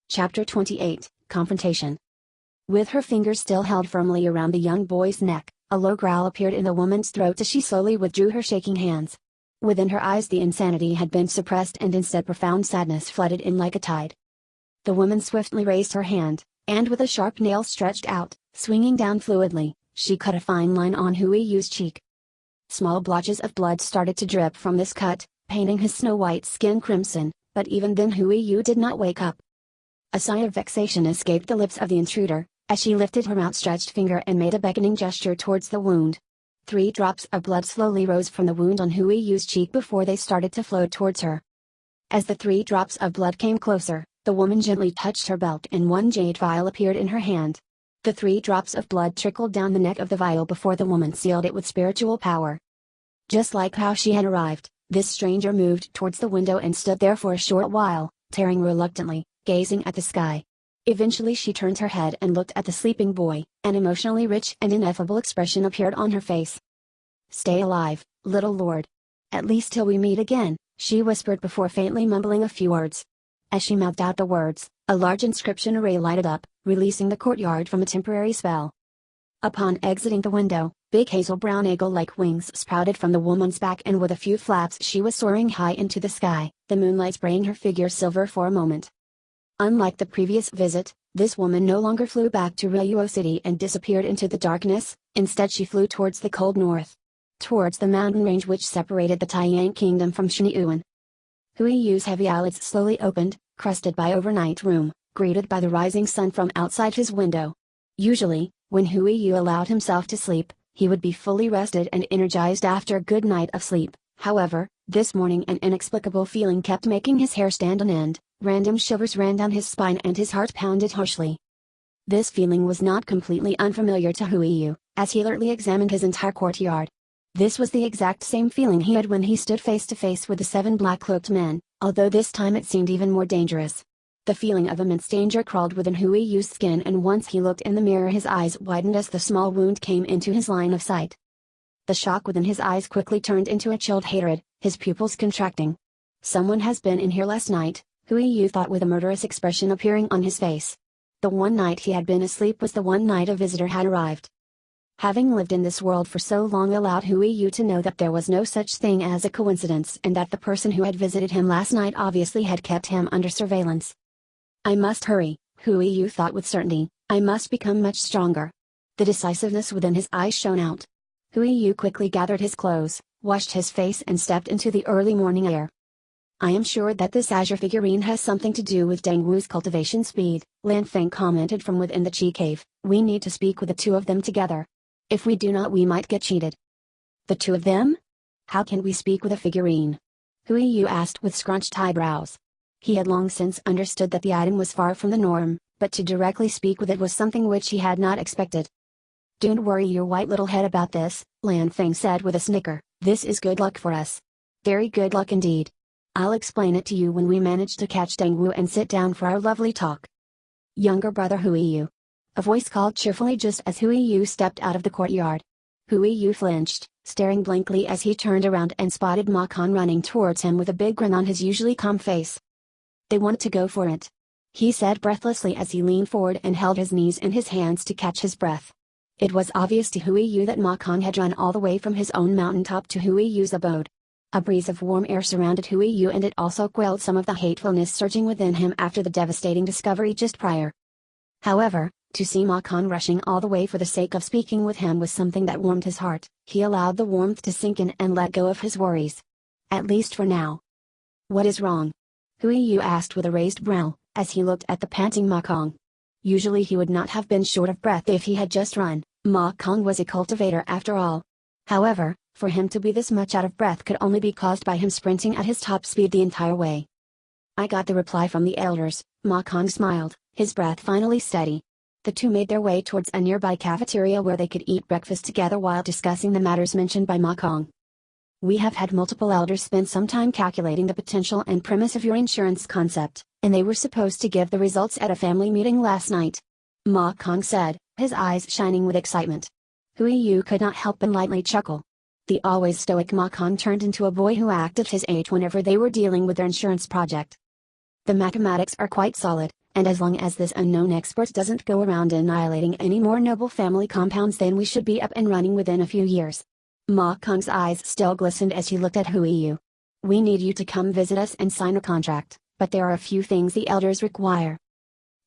Chapter 28, Confrontation. With her fingers still held firmly around the young boy's neck, a low growl appeared in the woman's throat as she slowly withdrew her shaking hands. Within her eyes the insanity had been suppressed and instead profound sadness flooded in like a tide. The woman swiftly raised her hand, and with a sharp nail stretched out, swinging down fluidly, she cut a fine line on Huiyu's cheek. Small blotches of blood started to drip from this cut, painting his snow-white skin crimson, but even then Huiyu did not wake up. A sigh of vexation escaped the lips of the intruder, as she lifted her outstretched finger and made a beckoning gesture towards the wound. 3 drops of blood slowly rose from the wound on Huiyu's cheek before they started to flow towards her. As the 3 drops of blood came closer, the woman gently touched her belt and 1 jade vial appeared in her hand. The 3 drops of blood trickled down the neck of the vial before the woman sealed it with spiritual power. Just like how she had arrived, this stranger moved towards the window and stood there for a short while, tearing reluctantly, gazing at the sky. Eventually she turned her head and looked at the sleeping boy. An emotionally rich and ineffable expression appeared on her face. "Stay alive, little lord. At least till we meet again," she whispered before faintly mumbling a few words. As she mouthed out the words, a large inscription array lighted up, releasing the courtyard from a temporary spell. Upon exiting the window, big hazel-brown eagle-like wings sprouted from the woman's back and with a few flaps she was soaring high into the sky, the moonlight spraying her figure silver for a moment. Unlike the previous visit, this woman no longer flew back to Ryuo City and disappeared into the darkness. Instead she flew towards the cold north. Towards the mountain range which separated the Taiyang kingdom from Shinyuan. Huiyu's heavy eyelids slowly opened, crusted by overnight rheum, greeted by the rising sun from outside his window. Usually, when Huiyu allowed himself to sleep, he would be fully rested and energized after a good night of sleep. However, this morning an inexplicable feeling kept making his hair stand on end, random shivers ran down his spine and his heart pounded harshly. This feeling was not completely unfamiliar to Huiyu, as he alertly examined his entire courtyard. This was the exact same feeling he had when he stood face to face with the 7 black-cloaked men, although this time it seemed even more dangerous. The feeling of immense danger crawled within Huiyu's skin and once he looked in the mirror his eyes widened as the small wound came into his line of sight. The shock within his eyes quickly turned into a chilled hatred, his pupils contracting. Someone has been in here last night, Huiyu thought with a murderous expression appearing on his face. The one night he had been asleep was the one night a visitor had arrived. Having lived in this world for so long allowed Huiyu to know that there was no such thing as a coincidence and that the person who had visited him last night obviously had kept him under surveillance. I must hurry, Huiyu thought with certainty, I must become much stronger. The decisiveness within his eyes shone out. Huiyu quickly gathered his clothes, washed his face and stepped into the early morning air. I am sure that this azure figurine has something to do with Dang Wu's cultivation speed, Lan Feng commented from within the chi cave. We need to speak with the 2 of them together. If we do not we might get cheated. The 2 of them? How can we speak with a figurine? Huiyu asked with scrunched eyebrows. He had long since understood that the item was far from the norm, but to directly speak with it was something which he had not expected. Don't worry your white little head about this, Lan Feng said with a snicker, this is good luck for us. Very good luck indeed. I'll explain it to you when we manage to catch Dang Wu and sit down for our lovely talk. Younger brother Huiyu. A voice called cheerfully just as Huiyu stepped out of the courtyard. Huiyu flinched, staring blankly as he turned around and spotted Ma Kong running towards him with a big grin on his usually calm face. They want to go for it, he said breathlessly as he leaned forward and held his knees in his hands to catch his breath. It was obvious to Huiyu that Ma Kong had run all the way from his own mountaintop to Huiyu's abode. A breeze of warm air surrounded Huiyu and it also quelled some of the hatefulness surging within him after the devastating discovery just prior. However, to see Ma Kong rushing all the way for the sake of speaking with him was something that warmed his heart. He allowed the warmth to sink in and let go of his worries. At least for now. What is wrong? Huiyu asked with a raised brow, as he looked at the panting Ma Kong. Usually he would not have been short of breath if he had just run. Ma Kong was a cultivator after all. However, for him to be this much out of breath could only be caused by him sprinting at his top speed the entire way. I got the reply from the elders, Ma Kong smiled, his breath finally steady. The 2 made their way towards a nearby cafeteria where they could eat breakfast together while discussing the matters mentioned by Ma Kong. We have had multiple elders spend some time calculating the potential and premise of your insurance concept, and they were supposed to give the results at a family meeting last night. Ma Kong said, his eyes shining with excitement. Huiyu could not help but lightly chuckle. The always stoic Ma Kong turned into a boy who acted his age whenever they were dealing with their insurance project. The mathematics are quite solid, and as long as this unknown expert doesn't go around annihilating any more noble family compounds, then we should be up and running within a few years. Ma Kong's eyes still glistened as he looked at Hui Yu. We need you to come visit us and sign a contract, but there are a few things the elders require.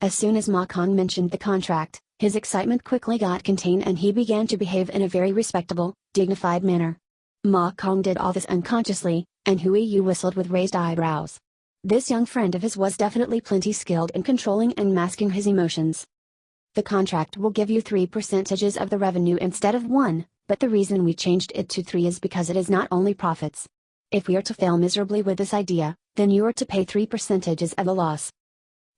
As soon as Ma Kong mentioned the contract, his excitement quickly got contained and he began to behave in a very respectable, dignified manner. Ma Kong did all this unconsciously, and Hui Yu whistled with raised eyebrows. This young friend of his was definitely plenty skilled in controlling and masking his emotions. The contract will give you 3% of the revenue instead of 1, but the reason we changed it to 3 is because it is not only profits. If we are to fail miserably with this idea, then you are to pay 3% of the loss.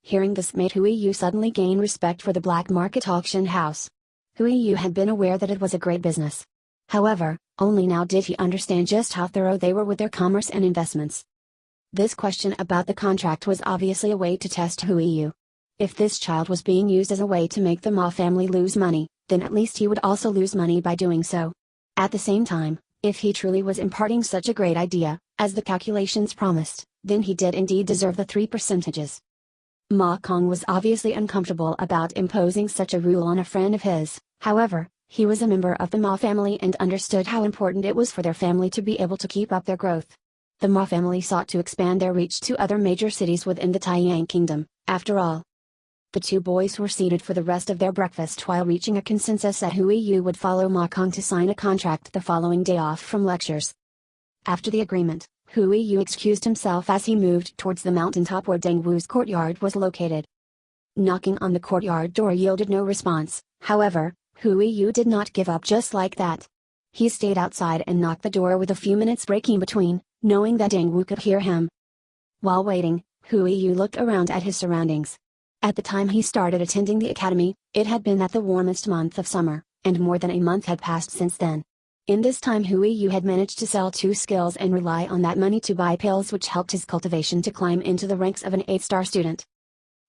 Hearing this made Hui Yu suddenly gain respect for the black market auction house. Hui Yu had been aware that it was a great business. However, only now did he understand just how thorough they were with their commerce and investments. This question about the contract was obviously a way to test Hui Yu. If this child was being used as a way to make the Ma family lose money, then at least he would also lose money by doing so. At the same time, if he truly was imparting such a great idea, as the calculations promised, then he did indeed deserve the 3%. Ma Kong was obviously uncomfortable about imposing such a rule on a friend of his. However, he was a member of the Ma family and understood how important it was for their family to be able to keep up their growth. The Ma family sought to expand their reach to other major cities within the Taiyang kingdom, after all. The two boys were seated for the rest of their breakfast while reaching a consensus that Hui Yu would follow Ma Kong to sign a contract the following day off from lectures. After the agreement, Hui Yu excused himself as he moved towards the mountaintop where Deng Wu's courtyard was located. Knocking on the courtyard door yielded no response. However, Hui Yu did not give up just like that. He stayed outside and knocked the door with a few minutes breaking between, knowing that Deng Wu could hear him. While waiting, Hui Yu looked around at his surroundings. At the time he started attending the academy, it had been at the warmest month of summer, and more than a month had passed since then. In this time Hui Yu had managed to sell 2 skills and rely on that money to buy pills which helped his cultivation to climb into the ranks of an 8-star student.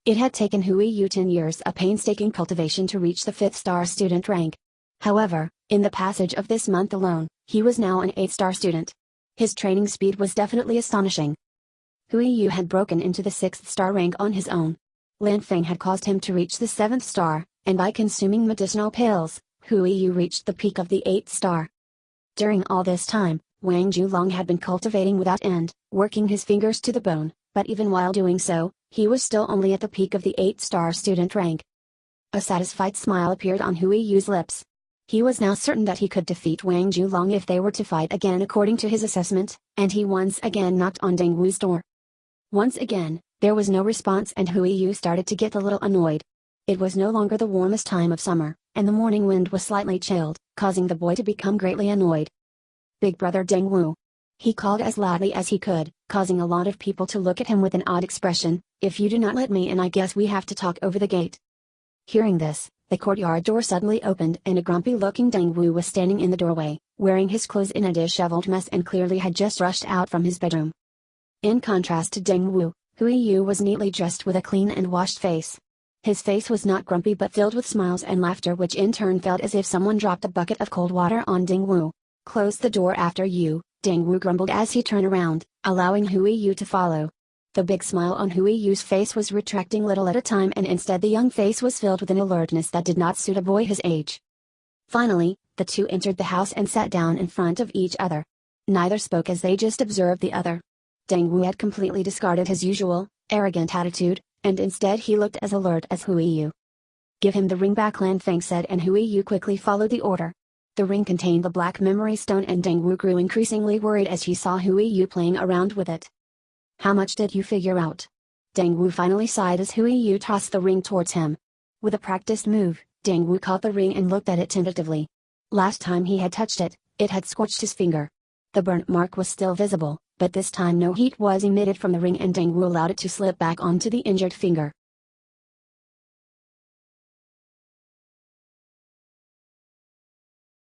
It had taken Hui Yu 10 years of painstaking cultivation to reach the 5th-star student rank. However, in the passage of this month alone, he was now an 8-star student. His training speed was definitely astonishing. Hui Yu had broken into the 6th-star rank on his own. Lan Feng had caused him to reach the 7th star, and by consuming medicinal pills, Hui Yu reached the peak of the 8th star. During all this time, Wang Julong had been cultivating without end, working his fingers to the bone, but even while doing so, he was still only at the peak of the 8-star student rank. A satisfied smile appeared on Hui Yu's lips. He was now certain that he could defeat Wang Julong if they were to fight again according to his assessment, and he once again knocked on Deng Wu's door. Once again, there was no response and Hui Yu started to get a little annoyed. It was no longer the warmest time of summer, and the morning wind was slightly chilled, causing the boy to become greatly annoyed. Big brother Deng Wu. He called as loudly as he could, causing a lot of people to look at him with an odd expression. If you do not let me in, I guess we have to talk over the gate. Hearing this, the courtyard door suddenly opened and a grumpy-looking Deng Wu was standing in the doorway, wearing his clothes in a disheveled mess and clearly had just rushed out from his bedroom. In contrast to Deng Wu, Hui Yu was neatly dressed with a clean and washed face. His face was not grumpy but filled with smiles and laughter, which in turn felt as if someone dropped a bucket of cold water on Deng Wu. Close the door after you, Deng Wu grumbled as he turned around, allowing Hui Yu to follow. The big smile on Hui Yu's face was retracting little at a time, and instead the young face was filled with an alertness that did not suit a boy his age. Finally, the two entered the house and sat down in front of each other. Neither spoke as they just observed the other. Deng Wu had completely discarded his usual, arrogant attitude, and instead he looked as alert as Hui Yu. Give him the ring back, Lan Feng said, and Hui Yu quickly followed the order. The ring contained the black memory stone and Deng Wu grew increasingly worried as he saw Hui Yu playing around with it. How much did you figure out? Deng Wu finally sighed as Hui Yu tossed the ring towards him. With a practiced move, Deng Wu caught the ring and looked at it tentatively. Last time he had touched it, it had scorched his finger. The burnt mark was still visible, but this time no heat was emitted from the ring and Deng Wu allowed it to slip back onto the injured finger.